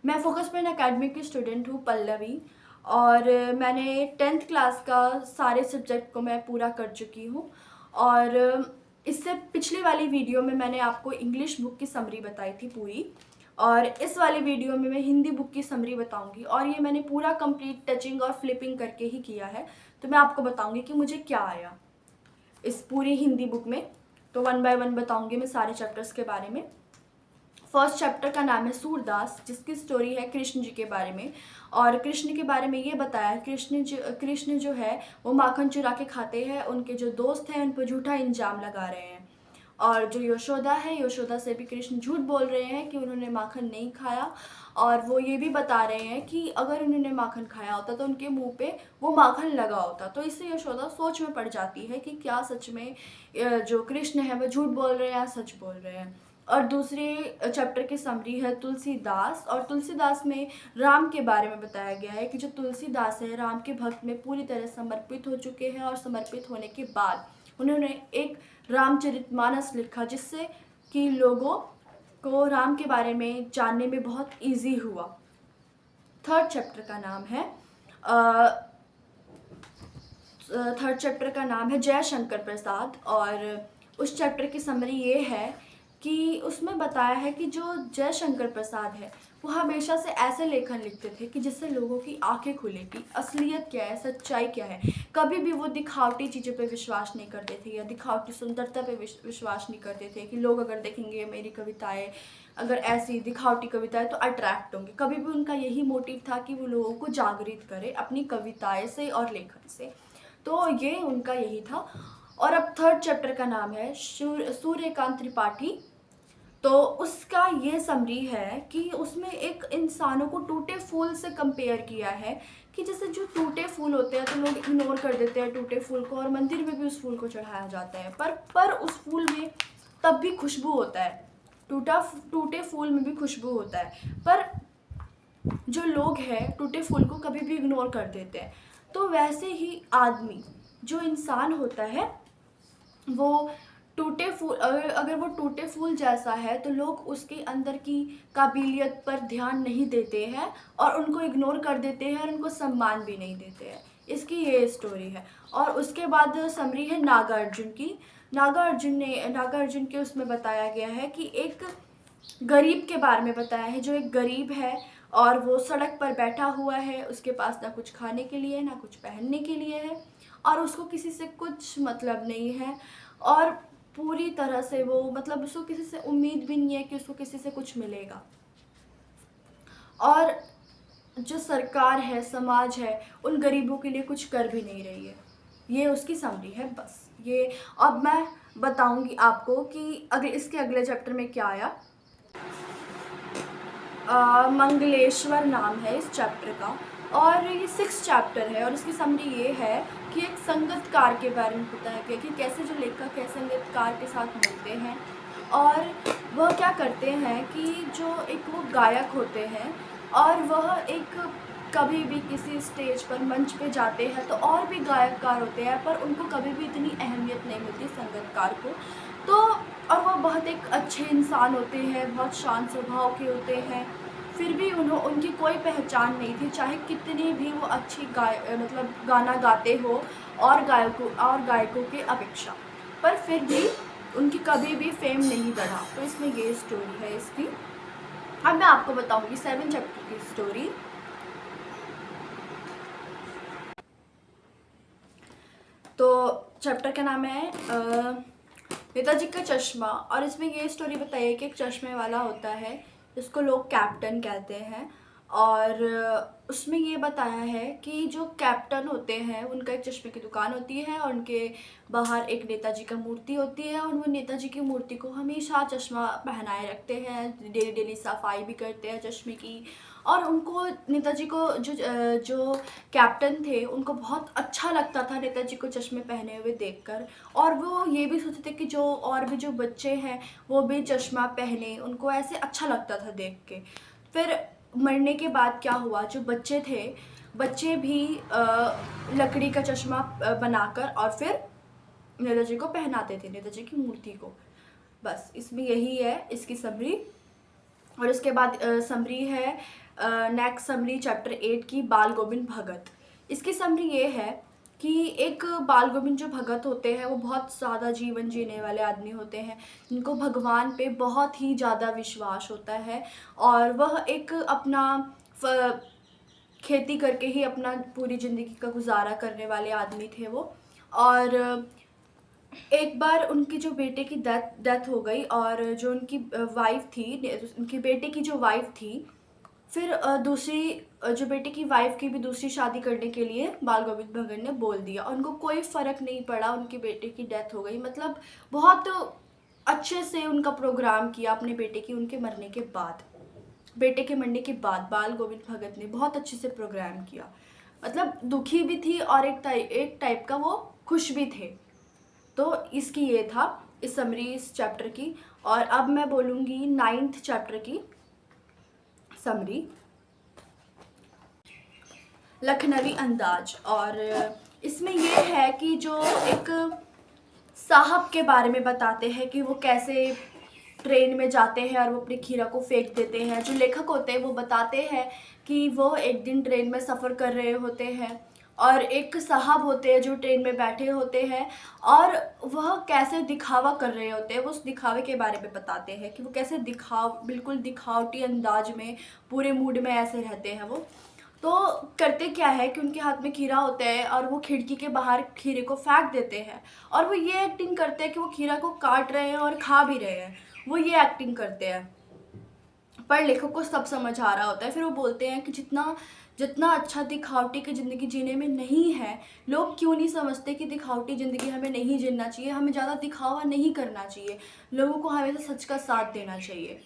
मैं focus pen academy की student हूँ पल्लवी। और मैंने 10th क्लास का सारे सब्जेक्ट को मैं पूरा कर चुकी हूँ। और इससे पिछली वाली वीडियो में मैंने आपको इंग्लिश बुक की समरी बताई थी पूरी, और इस वाली वीडियो में मैं हिंदी बुक की समरी बताऊंगी। और ये मैंने पूरा कंप्लीट टचिंग और फ्लिपिंग करके ही किया है, तो मैं आपको बताऊंगी कि मुझे क्या आया इस पूरी हिंदी बुक में। तो 1 बाय 1 बताऊंगी मैं सारे चैप्टर्स के बारे में। फर्स्ट चैप्टर का नाम है सूरदास, जिसकी स्टोरी है कृष्ण जी के बारे में। और कृष्ण के बारे में ये बताया, कृष्ण जो है वो माखन चुरा के खाते हैं, उनके जो दोस्त हैं उन पर झूठा इल्जाम लगा रहे हैं। और जो यशोदा है, यशोदा से भी कृष्ण झूठ बोल रहे हैं कि उन्होंने माखन नहीं खाया। और वो ये भी बता रहे हैं कि अगर उन्होंने माखन खाया होता तो उनके मुंह पे वो माखन लगा होता। तो इससे यशोदा सोच में पड़ जाती है कि क्या सच में जो कृष्ण है वो झूठ बोल रहे हैं या सच बोल रहे हैं। और दूसरे चैप्टर की समरी है तुलसीदास। और तुलसीदास में राम के बारे में बताया गया है कि जो तुलसीदास है राम के भक्त में पूरी तरह समर्पित हो चुके हैं, और समर्पित होने के बाद उन्होंने एक रामचरितमानस लिखा, जिससे कि लोगों को राम के बारे में जानने में बहुत इजी हुआ। थर्ड चैप्टर का नाम है जय शंकर प्रसाद। और उस चैप्टर की समरी ये है कि उसमें बताया है कि जो जय शंकर प्रसाद है वो हमेशा से ऐसे लेखन लिखते थे कि जिससे लोगों की आंखें खुले कि असलियत क्या है, सच्चाई क्या है। कभी भी वो दिखावटी चीज़ों पे विश्वास नहीं करते थे या दिखावटी सुंदरता पे विश्वास नहीं करते थे कि लोग अगर देखेंगे मेरी कविताएं, अगर ऐसी दिखावटी कविताएं तो अट्रैक्ट होंगे। कभी भी उनका यही मोटिव था कि वो लोगों को जागृत करे अपनी कविताएं से और लेखन से। तो ये उनका यही था। और अब थर्ड चैप्टर का नाम है सूर्यकांत त्रिपाठी। तो उसका ये समरी है कि उसमें एक इंसानों को टूटे फूल से कंपेयर किया है कि जैसे जो टूटे फूल होते हैं तो लोग इग्नोर कर देते हैं टूटे फूल को, और मंदिर में भी उस फूल को चढ़ाया जाता है, पर उस फूल में तब भी खुशबू होता है। टूटे फूल में भी खुशबू होता है, पर जो लोग हैं टूटे फूल को कभी भी इग्नोर कर देते हैं। तो वैसे ही आदमी, जो इंसान होता है, वो टूटे फूल, अगर वो टूटे फूल जैसा है तो लोग उसके अंदर की काबिलियत पर ध्यान नहीं देते हैं और उनको इग्नोर कर देते हैं और उनको सम्मान भी नहीं देते हैं। इसकी ये स्टोरी है। और उसके बाद समरी है नागार्जुन की। नागार्जुन के उसमें बताया गया है कि एक गरीब के बारे में बताया है, जो एक गरीब है और वो सड़क पर बैठा हुआ है, उसके पास ना कुछ खाने के लिए ना कुछ पहनने के लिए है, और उसको किसी से कुछ मतलब नहीं है। और पूरी तरह से वो मतलब उसको किसी से उम्मीद भी नहीं है कि उसको किसी से कुछ मिलेगा। और जो सरकार है, समाज है, उन गरीबों के लिए कुछ कर भी नहीं रही है। ये उसकी समरी है बस ये। अब मैं बताऊंगी आपको कि इसके अगले चैप्टर में क्या आया। मंगलेश्वर नाम है इस चैप्टर का, और ये 6th चैप्टर है। और इसकी समरी ये है कि एक संगीतकार के बारे में बताया गया कि कैसे जो लेखक है संगीतकार के साथ मिलते हैं, और वह क्या करते हैं कि जो एक वो गायक होते हैं, और वह एक कभी भी किसी स्टेज पर मंच पे जाते हैं तो और भी गायककार होते हैं, पर उनको कभी भी इतनी अहमियत नहीं मिलती संगीतकार को। तो और वह बहुत एक अच्छे इंसान होते हैं, बहुत शांत स्वभाव के होते हैं, फिर भी उनकी कोई पहचान नहीं थी, चाहे कितनी भी वो अच्छी मतलब गाना गाते हो और गायकों के अपेक्षा, पर फिर भी उनकी कभी भी फेम नहीं बढ़ा। तो इसमें ये स्टोरी है इसकी। अब मैं आपको बताऊंगी 7 चैप्टर की स्टोरी। तो चैप्टर का नाम है नेताजी का चश्मा। और इसमें ये स्टोरी बताई है कि एक चश्मे वाला होता है जिसको लोग कैप्टन कहते हैं। और उसमें ये बताया है कि जो कैप्टन होते हैं उनका एक चश्मे की दुकान होती है, और उनके बाहर एक नेताजी का मूर्ति होती है, और वो नेताजी की मूर्ति को हमेशा चश्मा पहनाए रखते हैं, डेली सफाई भी करते हैं चश्मे की। और उनको नेताजी को जो कैप्टन थे उनको बहुत अच्छा लगता था नेताजी को चश्मे पहने हुए देखकर, और वो ये भी सोचते थे कि जो और भी जो बच्चे हैं वो भी चश्मा पहने, उनको ऐसे अच्छा लगता था देख के। फिर मरने के बाद क्या हुआ, जो बच्चे थे बच्चे भी लकड़ी का चश्मा बनाकर और फिर नेताजी को पहनाते थे, नेताजी की मूर्ति को। बस इसमें यही है इसकी समरी। और उसके बाद समरी है, नेक्स्ट समरी चैप्टर 8 की, बाल गोविंद भगत। इसकी समरी ये है कि एक बाल गोविंद जो भगत होते हैं वो बहुत सादा जीवन जीने वाले आदमी होते हैं, जिनको भगवान पे बहुत ही ज़्यादा विश्वास होता है, और वह एक अपना खेती करके ही अपना पूरी ज़िंदगी का गुजारा करने वाले आदमी थे वो। और एक बार उनकी जो बेटे की डेथ हो गई, और जो उनकी वाइफ थी, उनके बेटे की जो वाइफ थी, फिर दूसरी जो बेटे की वाइफ की भी दूसरी शादी करने के लिए बाल गोविंद भगत ने बोल दिया। उनको कोई फ़र्क नहीं पड़ा, उनके बेटे की डेथ हो गई, मतलब बहुत अच्छे से उनका प्रोग्राम किया अपने बेटे की, उनके मरने के बाद, बेटे के मरने के बाद बाल गोविंद भगत ने बहुत अच्छे से प्रोग्राम किया। मतलब दुखी भी थी और एक टाइप का वो खुश भी थे। तो इसकी ये था इस समरी इस चैप्टर की। और अब मैं बोलूँगी 9th चैप्टर की समरी, लखनवी अंदाज। और इसमें ये है कि जो एक साहब के बारे में बताते हैं कि वो कैसे ट्रेन में जाते हैं और वो अपनी खीरा को फेंक देते हैं। जो लेखक होते हैं वो बताते हैं कि वो एक दिन ट्रेन में सफ़र कर रहे होते हैं, और एक साहब होते हैं जो ट्रेन में बैठे होते हैं, और वह कैसे दिखावा कर रहे होते हैं। वो उस दिखावे के बारे में बताते हैं कि वो कैसे बिल्कुल दिखावटी अंदाज में पूरे मूड में ऐसे रहते हैं वो। तो करते क्या है कि उनके हाथ में खीरा होता है और वो खिड़की के बाहर खीरे को फेंक देते हैं, और वो ये एक्टिंग करते हैं कि वो खीरा को काट रहे हैं और खा भी रहे हैं, वो ये एक्टिंग करते हैं। पर लेखक को सब समझ आ रहा होता है। फिर वो बोलते हैं कि जितना जितना अच्छा दिखावटी की ज़िंदगी जीने में नहीं है, लोग क्यों नहीं समझते कि दिखावटी ज़िंदगी हमें नहीं जीना चाहिए, हमें ज़्यादा दिखावा नहीं करना चाहिए, लोगों को हमेशा सच का साथ देना चाहिए।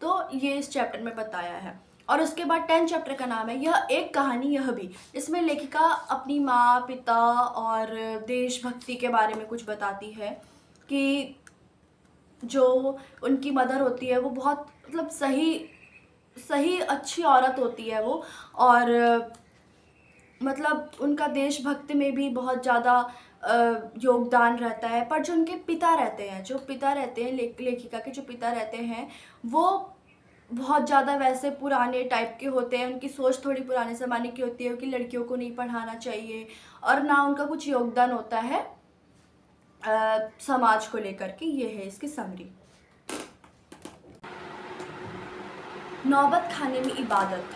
तो ये इस चैप्टर में बताया है। और उसके बाद 10 चैप्टर का नाम है यह एक कहानी यह भी। इसमें लेखिका अपनी माँ, पिता और देशभक्ति के बारे में कुछ बताती है कि जो उनकी मदर होती है वो बहुत मतलब सही अच्छी औरत होती है वो, और मतलब उनका देशभक्ति में भी बहुत ज़्यादा योगदान रहता है। पर जो उनके पिता रहते हैं, लेखिका के जो पिता रहते हैं, वो बहुत ज़्यादा वैसे पुराने टाइप के होते हैं। उनकी सोच थोड़ी पुराने ज़माने की होती है कि लड़कियों को नहीं पढ़ाना चाहिए, और ना उनका कुछ योगदान होता है समाज को लेकर के। ये है इसकी समरी। नौबत खाने में इबादत,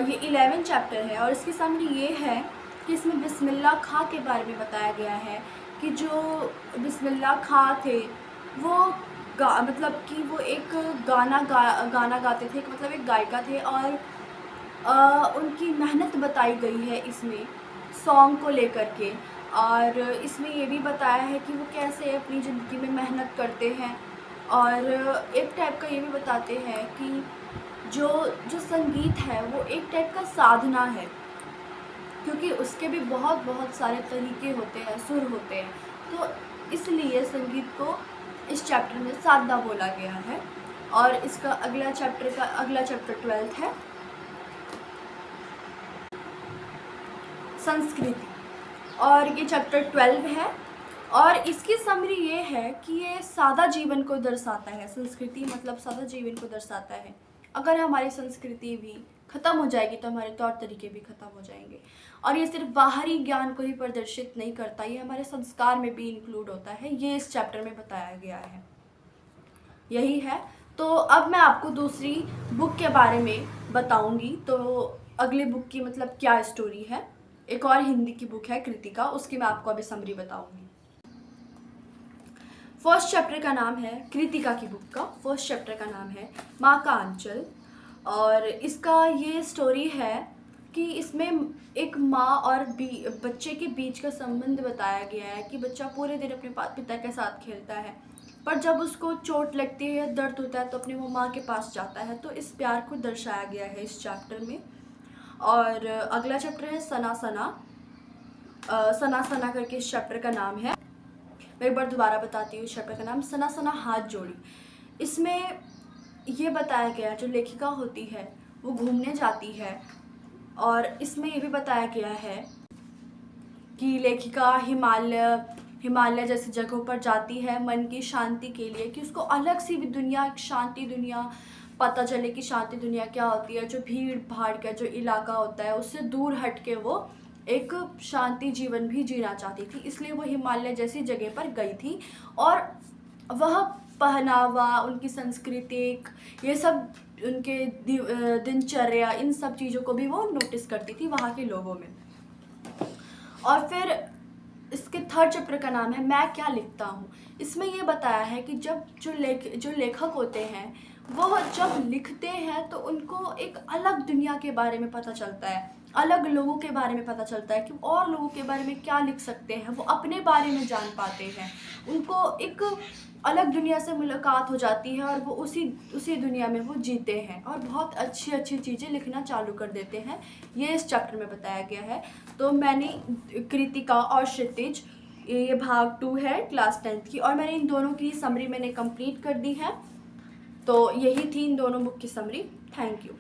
ये 11 चैप्टर है, और इसकी समरी ये है कि इसमें बिस्मिल्लाह खां के बारे में बताया गया है कि जो बिस्मिल्लाह खां थे वो मतलब कि वो एक गाना गाते थे, मतलब एक गायिका थे, और उनकी मेहनत बताई गई है इसमें सॉन्ग को लेकर के। और इसमें ये भी बताया है कि वो कैसे अपनी ज़िंदगी में मेहनत करते हैं, और एक टाइप का ये भी बताते हैं कि जो जो संगीत है वो एक टाइप का साधना है, क्योंकि उसके भी बहुत सारे तरीके होते हैं, सुर होते हैं। तो इसलिए संगीत को इस चैप्टर में साधना बोला गया है। और इसका अगला चैप्टर 12th है, संस्कृति, और ये चैप्टर 12 है। और इसकी समरी ये है कि ये सादा जीवन को दर्शाता है। संस्कृति मतलब सादा जीवन को दर्शाता है। अगर हमारी संस्कृति भी ख़त्म हो जाएगी तो हमारे तौर तरीके भी ख़त्म हो जाएंगे। और ये सिर्फ बाहरी ज्ञान को ही प्रदर्शित नहीं करता, ये हमारे संस्कार में भी इंक्लूड होता है। ये इस चैप्टर में बताया गया है, यही है। तो अब मैं आपको दूसरी बुक के बारे में बताऊंगी। तो अगली बुक की मतलब क्या स्टोरी है, एक और हिंदी की बुक है कृतिका, उसकी मैं आपको अभी समरी बताऊंगी। फर्स्ट चैप्टर का नाम है, कृतिका की बुक का फर्स्ट चैप्टर का नाम है माँ का आंचल। और इसका ये स्टोरी है कि इसमें एक माँ और बच्चे के बीच का संबंध बताया गया है कि बच्चा पूरे दिन अपने पिता के साथ खेलता है, पर जब उसको चोट लगती है या दर्द होता है तो अपनी वो माँ के पास जाता है। तो इस प्यार को दर्शाया गया है इस चैप्टर में। और अगला चैप्टर है सना सना, सना सना करके इस चैप्टर का नाम है। मैं एक बार दोबारा बताती हूँ इस चैप्टर का नाम, सना सना हाथ जोड़ी। इसमें ये बताया गया जो लेखिका होती है वो घूमने जाती है, और इसमें ये भी बताया गया है कि लेखिका हिमालय जैसी जगहों पर जाती है मन की शांति के लिए, कि उसको अलग सी भी दुनिया, शांति दुनिया पता चले कि शांति दुनिया क्या होती है, जो भीड़ भाड़ का जो इलाका होता है उससे दूर हट के वो एक शांति जीवन भी जीना चाहती थी। इसलिए वो हिमालय जैसी जगह पर गई थी और वह पहनावा, उनकी सांस्कृतिक, ये सब उनके दिनचर्या, इन सब चीज़ों को भी वो नोटिस करती थी वहाँ के लोगों में। और फिर इसके थर्ड चैप्टर का नाम है मैं क्या लिखता हूँ। इसमें ये बताया है कि जब जो लेखक होते हैं वो जब लिखते हैं तो उनको एक अलग दुनिया के बारे में पता चलता है, अलग लोगों के बारे में पता चलता है कि और लोगों के बारे में क्या लिख सकते हैं, वो अपने बारे में जान पाते हैं, उनको एक अलग दुनिया से मुलाकात हो जाती है और वो उसी दुनिया में वो जीते हैं और बहुत अच्छी अच्छी चीज़ें लिखना चालू कर देते हैं। ये इस चैप्टर में बताया गया है। तो मैंने कृतिका और क्षितिज, ये भाग 2 है क्लास 10th की, और मैंने इन दोनों की समरी मैंने कंप्लीट कर दी है। तो यही थी इन दोनों बुक की समरी। Thank you.